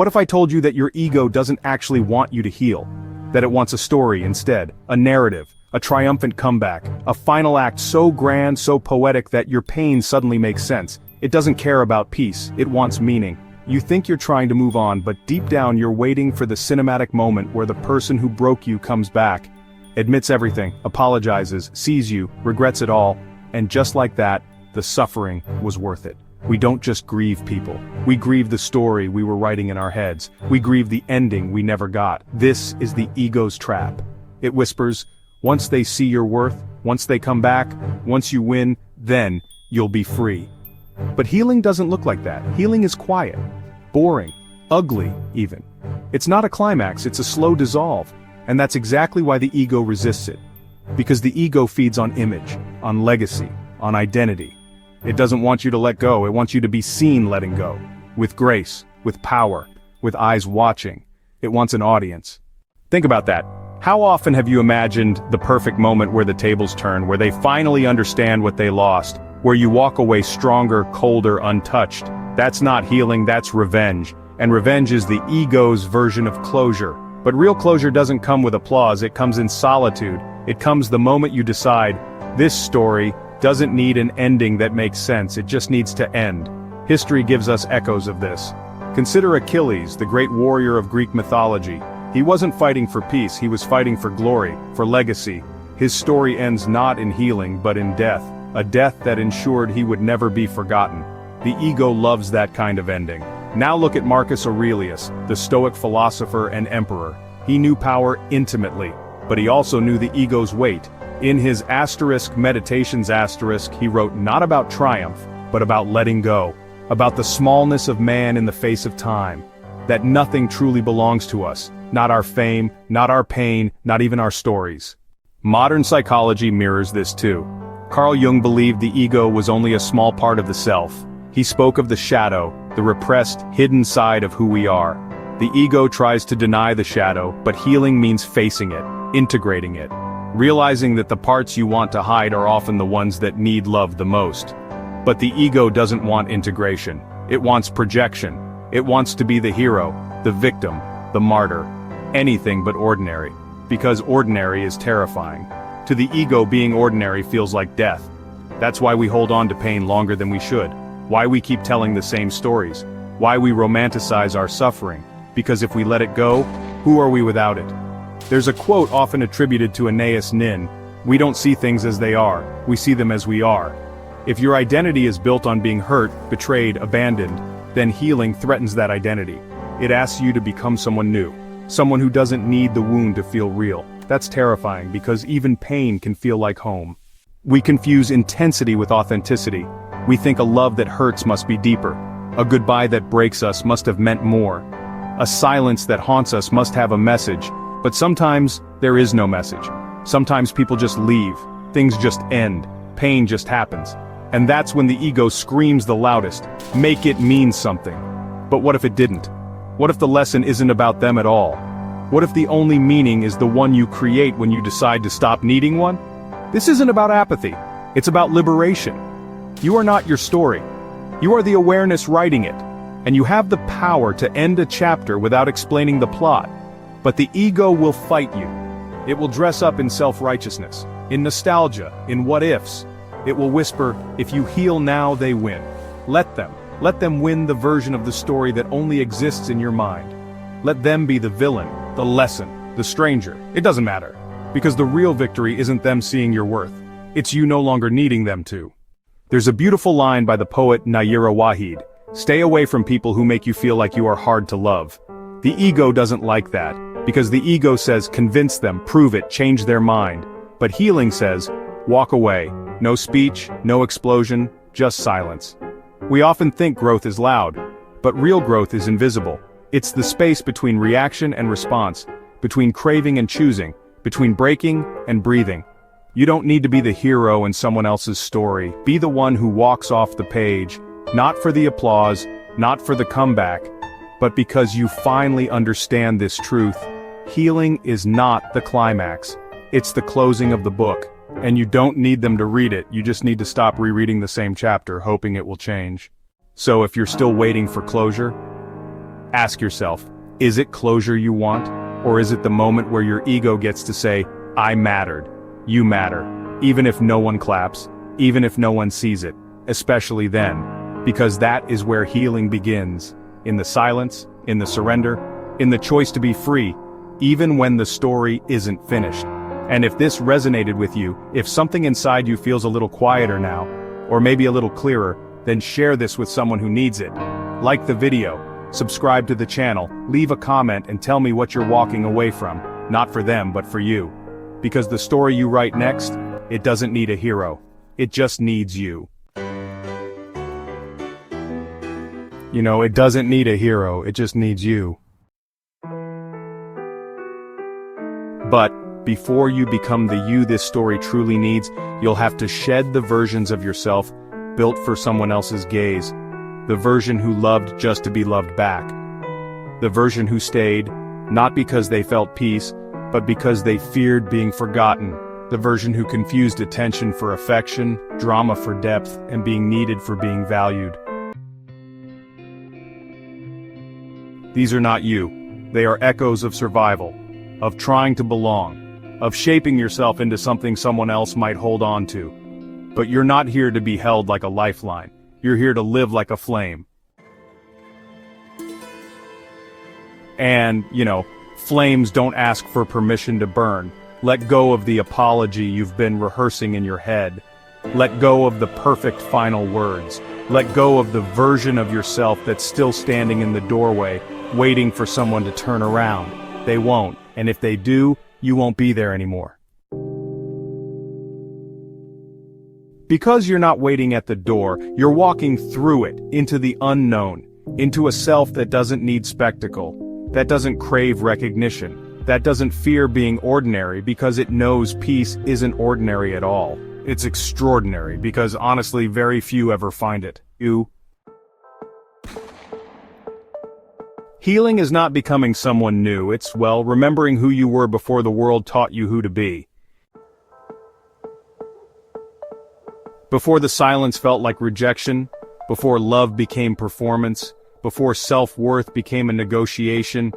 What if I told you that your ego doesn't actually want you to heal? That it wants a story instead, a narrative, a triumphant comeback, a final act so grand, so poetic that your pain suddenly makes sense. It doesn't care about peace, it wants meaning. You think you're trying to move on, but deep down you're waiting for the cinematic moment where the person who broke you comes back, admits everything, apologizes, sees you, regrets it all, and just like that, the suffering was worth it. We don't just grieve people. We grieve the story we were writing in our heads. We grieve the ending we never got. This is the ego's trap. It whispers, once they see your worth, once they come back, once you win, then you'll be free. But healing doesn't look like that. Healing is quiet, boring, ugly even. It's not a climax, it's a slow dissolve. And that's exactly why the ego resists it. Because the ego feeds on image, on legacy, on identity. It doesn't want you to let go, it wants you to be seen letting go. With grace, with power, with eyes watching. It wants an audience. Think about that. How often have you imagined the perfect moment where the tables turn, where they finally understand what they lost, where you walk away stronger, colder, untouched? That's not healing, that's revenge. And revenge is the ego's version of closure. But real closure doesn't come with applause, it comes in solitude. It comes the moment you decide, this story doesn't need an ending that makes sense, it just needs to end. History gives us echoes of this. Consider Achilles, the great warrior of Greek mythology. He wasn't fighting for peace, he was fighting for glory, for legacy. His story ends not in healing but in death, a death that ensured he would never be forgotten. The ego loves that kind of ending. Now look at Marcus Aurelius, the Stoic philosopher and emperor. He knew power intimately, but he also knew the ego's weight. In his Meditations he wrote not about triumph, but about letting go, about the smallness of man in the face of time, that nothing truly belongs to us, not our fame, not our pain, not even our stories. Modern psychology mirrors this too. Carl Jung believed the ego was only a small part of the self. He spoke of the shadow, the repressed, hidden side of who we are. The ego tries to deny the shadow, but healing means facing it, integrating it. Realizing that the parts you want to hide are often the ones that need love the most. But the ego doesn't want integration. It wants projection. It wants to be the hero, the victim, the martyr. Anything but ordinary. Because ordinary is terrifying. To the ego, being ordinary feels like death. That's why we hold on to pain longer than we should. Why we keep telling the same stories. Why we romanticize our suffering. Because if we let it go, who are we without it? There's a quote often attributed to Aeneas Nin, we don't see things as they are, we see them as we are. If your identity is built on being hurt, betrayed, abandoned, then healing threatens that identity. It asks you to become someone new, someone who doesn't need the wound to feel real. That's terrifying because even pain can feel like home. We confuse intensity with authenticity. We think a love that hurts must be deeper. A goodbye that breaks us must have meant more. A silence that haunts us must have a message. But sometimes, there is no message. Sometimes people just leave, things just end, pain just happens. And that's when the ego screams the loudest, make it mean something. But what if it didn't? What if the lesson isn't about them at all? What if the only meaning is the one you create when you decide to stop needing one? This isn't about apathy, it's about liberation. You are not your story. You are the awareness writing it. And you have the power to end a chapter without explaining the plot. But the ego will fight you. It will dress up in self-righteousness, in nostalgia, in what-ifs. It will whisper, if you heal now, they win. Let them win the version of the story that only exists in your mind. Let them be the villain, the lesson, the stranger. It doesn't matter. Because the real victory isn't them seeing your worth. It's you no longer needing them to. There's a beautiful line by the poet Nayyirah Waheed. Stay away from people who make you feel like you are hard to love. The ego doesn't like that. Because the ego says convince them, prove it, change their mind. But healing says, walk away. No speech, no explosion, just silence. We often think growth is loud, but real growth is invisible. It's the space between reaction and response, between craving and choosing, between breaking and breathing. You don't need to be the hero in someone else's story. Be the one who walks off the page, not for the applause, not for the comeback, but because you finally understand this truth. Healing is not the climax. It's the closing of the book. And you don't need them to read it, you just need to stop rereading the same chapter, hoping it will change. So if you're still waiting for closure, Ask yourself, is it closure you want? Or is it the moment where your ego gets to say, I mattered, you matter, even if no one claps, even if no one sees it, especially then, because that is where healing begins, in the silence, in the surrender, in the choice to be free, even when the story isn't finished. And if this resonated with you, if something inside you feels a little quieter now, or maybe a little clearer, then share this with someone who needs it. Like the video, subscribe to the channel, leave a comment and tell me what you're walking away from, not for them but for you. Because the story you write next, it doesn't need a hero. It just needs you. You know, it doesn't need a hero, it just needs you. But, before you become the you this story truly needs, you'll have to shed the versions of yourself built for someone else's gaze. The version who loved just to be loved back. The version who stayed, not because they felt peace, but because they feared being forgotten. The version who confused attention for affection, drama for depth, and being needed for being valued. These are not you. They are echoes of survival, of trying to belong, of shaping yourself into something someone else might hold on to. But you're not here to be held like a lifeline. You're here to live like a flame. And, flames don't ask for permission to burn. Let go of the apology you've been rehearsing in your head. Let go of the perfect final words. Let go of the version of yourself that's still standing in the doorway, waiting for someone to turn around. They won't, and if they do, you won't be there anymore. Because you're not waiting at the door, you're walking through it, into the unknown, into a self that doesn't need spectacle, that doesn't crave recognition, that doesn't fear being ordinary because it knows peace isn't ordinary at all. It's extraordinary because honestly very few ever find it. Healing is not becoming someone new, it's, remembering who you were before the world taught you who to be. Before the silence felt like rejection, before love became performance, before self-worth became a negotiation,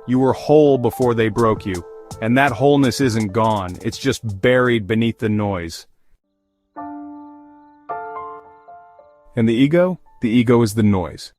you were whole before they broke you, and that wholeness isn't gone, it's just buried beneath the noise. And the ego? The ego is the noise.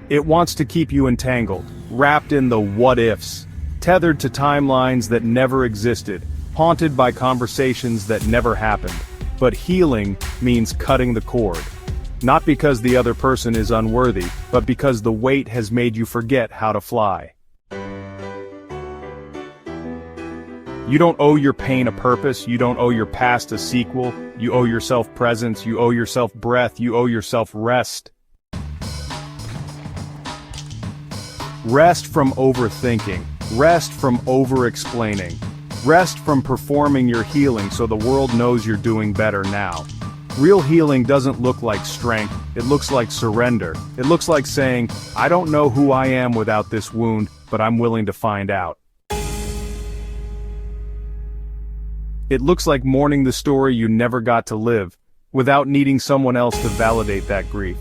It wants to keep you entangled, wrapped in the what-ifs, tethered to timelines that never existed, haunted by conversations that never happened. But healing means cutting the cord. Not because the other person is unworthy, but because the weight has made you forget how to fly. You don't owe your pain a purpose, you don't owe your past a sequel, you owe yourself presence, you owe yourself breath, you owe yourself rest. Rest from overthinking, rest from over-explaining. Rest from performing your healing so the world knows you're doing better now. Real healing doesn't look like strength, it looks like surrender. It looks like saying, I don't know who I am without this wound, but I'm willing to find out. It looks like mourning the story you never got to live, without needing someone else to validate that grief.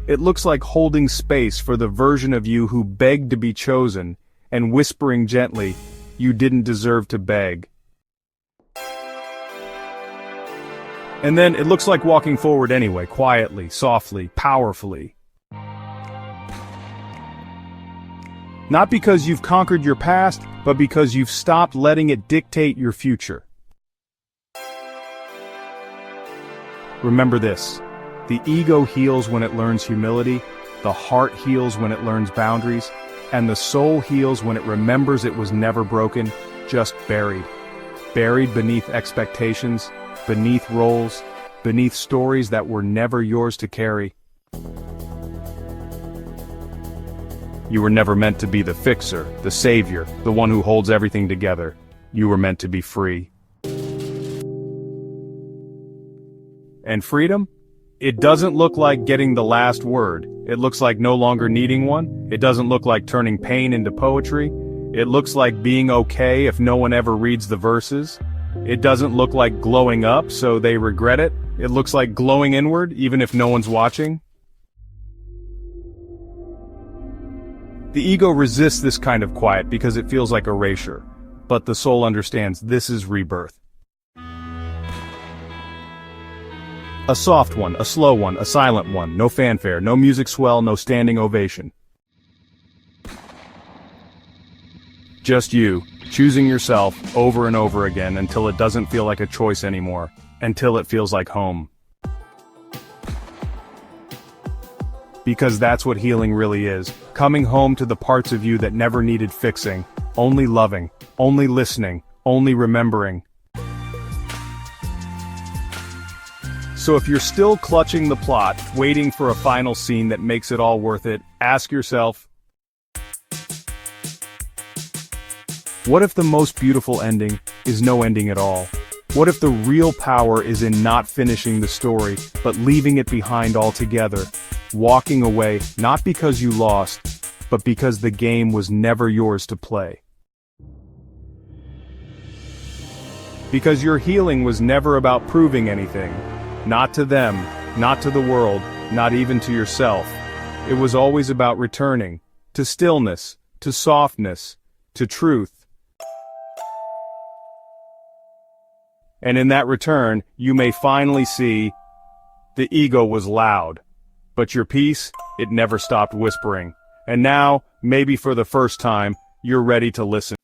It looks like holding space for the version of you who begged to be chosen, and whispering gently, you didn't deserve to beg. And then it looks like walking forward anyway, quietly, softly, powerfully. Not because you've conquered your past, but because you've stopped letting it dictate your future. Remember this, the ego heals when it learns humility, the heart heals when it learns boundaries, and the soul heals when it remembers it was never broken, just buried. Buried beneath expectations, beneath roles, beneath stories that were never yours to carry. You were never meant to be the fixer, the savior, the one who holds everything together. You were meant to be free. And freedom? It doesn't look like getting the last word. It looks like no longer needing one. It doesn't look like turning pain into poetry. It looks like being okay if no one ever reads the verses. It doesn't look like glowing up so they regret it. It looks like glowing inward even if no one's watching. The ego resists this kind of quiet because it feels like erasure. But the soul understands this is rebirth. A soft one, a slow one, a silent one, no fanfare, no music swell, no standing ovation. Just you, choosing yourself over and over again until it doesn't feel like a choice anymore, until it feels like home. Because that's what healing really is, coming home to the parts of you that never needed fixing, only loving, only listening, only remembering. So if you're still clutching the plot, waiting for a final scene that makes it all worth it, ask yourself, what if the most beautiful ending is no ending at all? What if the real power is in not finishing the story, but leaving it behind altogether, walking away not because you lost, but because the game was never yours to play? Because your healing was never about proving anything, not to them, not to the world, not even to yourself. It was always about returning, to stillness, to softness, to truth. And in that return, you may finally see, the ego was loud, but your peace, it never stopped whispering. And now, maybe for the first time, you're ready to listen.